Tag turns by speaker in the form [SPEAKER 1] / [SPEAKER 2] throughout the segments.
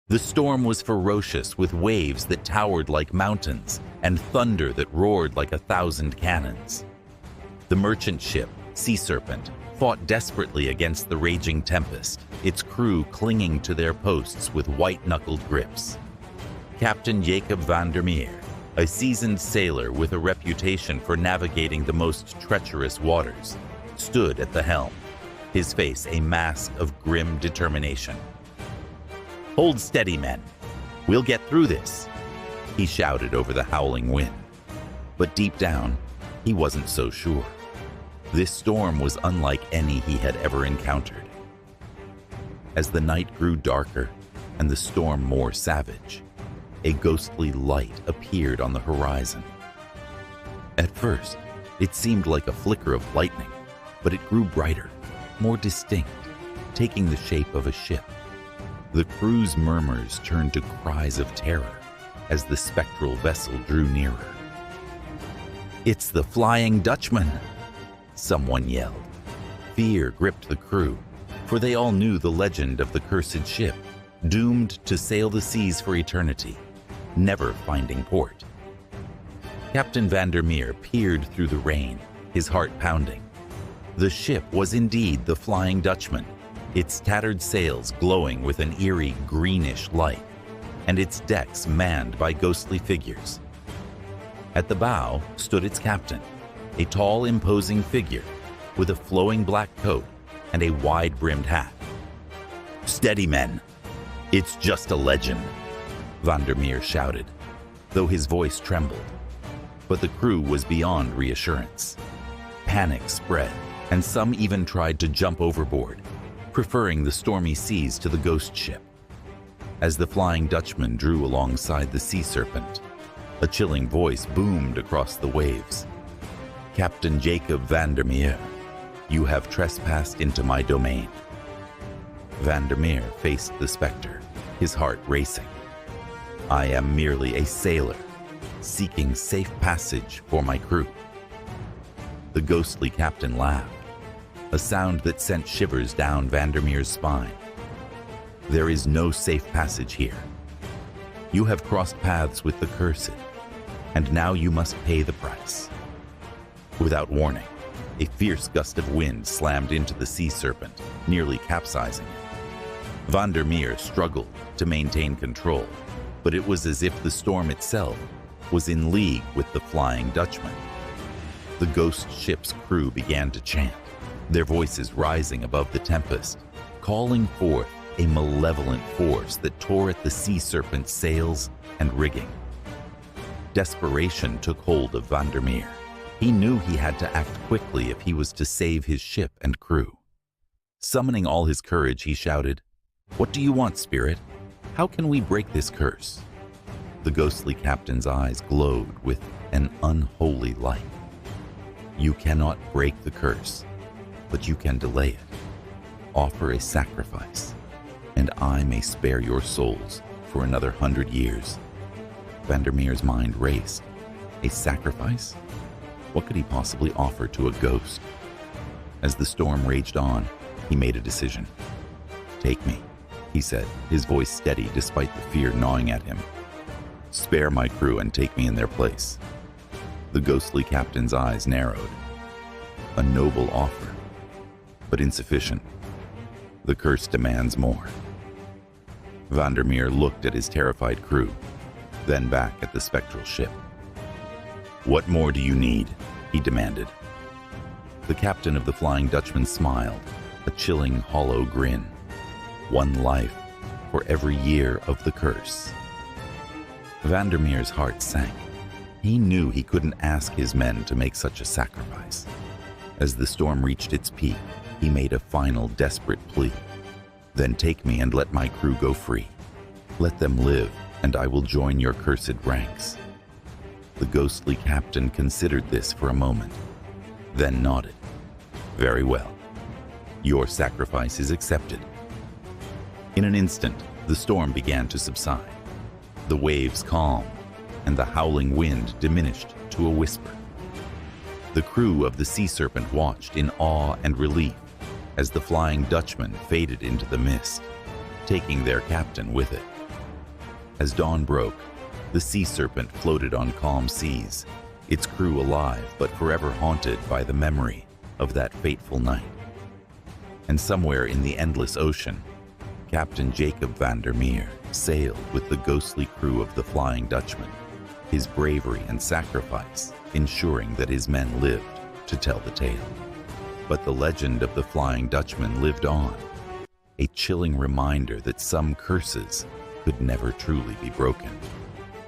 [SPEAKER 1] The storm was ferocious, with waves that towered like mountains and thunder that roared like 1,000 cannons. The merchant ship, Sea Serpent, fought desperately against the raging tempest, its crew clinging to their posts with white-knuckled grips. Captain Jacob van der Meer, a seasoned sailor with a reputation for navigating the most treacherous waters, stood at the helm, his face a mask of grim determination. "Hold steady, men. We'll get through this," he shouted over the howling wind. But deep down, he wasn't so sure. This storm was unlike any he had ever encountered. As the night grew darker and the storm more savage, a ghostly light appeared on the horizon. At first, it seemed like a flicker of lightning, but it grew brighter, more distinct, taking the shape of a ship. The crew's murmurs turned to cries of terror as the spectral vessel drew nearer. "It's the Flying Dutchman!" someone yelled. Fear gripped the crew, for they all knew the legend of the cursed ship, doomed to sail the seas for eternity, never finding port. Captain van der Meer peered through the rain, his heart pounding. The ship was indeed the Flying Dutchman, its tattered sails glowing with an eerie greenish light, and its decks manned by ghostly figures. At the bow stood its captain, a tall, imposing figure with a flowing black coat and a wide-brimmed hat. "Steady, men. It's just a legend," van der Meer shouted, though his voice trembled. But the crew was beyond reassurance. Panic spread, and some even tried to jump overboard, preferring the stormy seas to the ghost ship. As the Flying Dutchman drew alongside the Sea Serpent, a chilling voice boomed across the waves. "Captain Jacob van der Meer, you have trespassed into my domain." Van der Meer faced the specter, his heart racing. "I am merely a sailor, seeking safe passage for my crew." The ghostly captain laughed, a sound that sent shivers down van der Meer's spine. "There is no safe passage here. You have crossed paths with the cursed, and now you must pay the price." Without warning, a fierce gust of wind slammed into the Sea Serpent, nearly capsizing it. Van der Meer struggled to maintain control, but it was as if the storm itself was in league with the Flying Dutchman. The ghost ship's crew began to chant, their voices rising above the tempest, calling forth a malevolent force that tore at the Sea Serpent's sails and rigging. Desperation took hold of van der Meer. He knew he had to act quickly if he was to save his ship and crew. Summoning all his courage, he shouted, "What do you want, spirit? How can we break this curse?" The ghostly captain's eyes glowed with an unholy light. "You cannot break the curse, but you can delay it. Offer a sacrifice, and I may spare your souls for another 100 years." Van der Meer's mind raced. A sacrifice? What could he possibly offer to a ghost? As the storm raged on, he made a decision. "Take me," he said, his voice steady despite the fear gnawing at him. "Spare my crew and take me in their place." The ghostly captain's eyes narrowed. A noble offer, but insufficient. The curse demands more. Van der Meer looked at his terrified crew, then back at the spectral ship. "What more do you need?" he demanded. The captain of the Flying Dutchman smiled, a chilling, hollow grin. "One life for every year of the curse." Van der Meer's heart sank. He knew he couldn't ask his men to make such a sacrifice. As the storm reached its peak, he made a final desperate plea. "Then take me and let my crew go free. Let them live, and I will join your cursed ranks." The ghostly captain considered this for a moment, then nodded. "Very well. Your sacrifice is accepted." In an instant, the storm began to subside. The waves calmed, and the howling wind diminished to a whisper. The crew of the Sea Serpent watched in awe and relief as the Flying Dutchman faded into the mist, taking their captain with it. As dawn broke, the Sea Serpent floated on calm seas, its crew alive but forever haunted by the memory of that fateful night. And somewhere in the endless ocean, Captain Jacob van der Meer sailed with the ghostly crew of the Flying Dutchman, his bravery and sacrifice ensuring that his men lived to tell the tale. But the legend of the Flying Dutchman lived on, a chilling reminder that some curses could never truly be broken,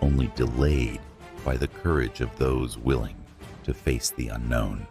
[SPEAKER 1] only delayed by the courage of those willing to face the unknown.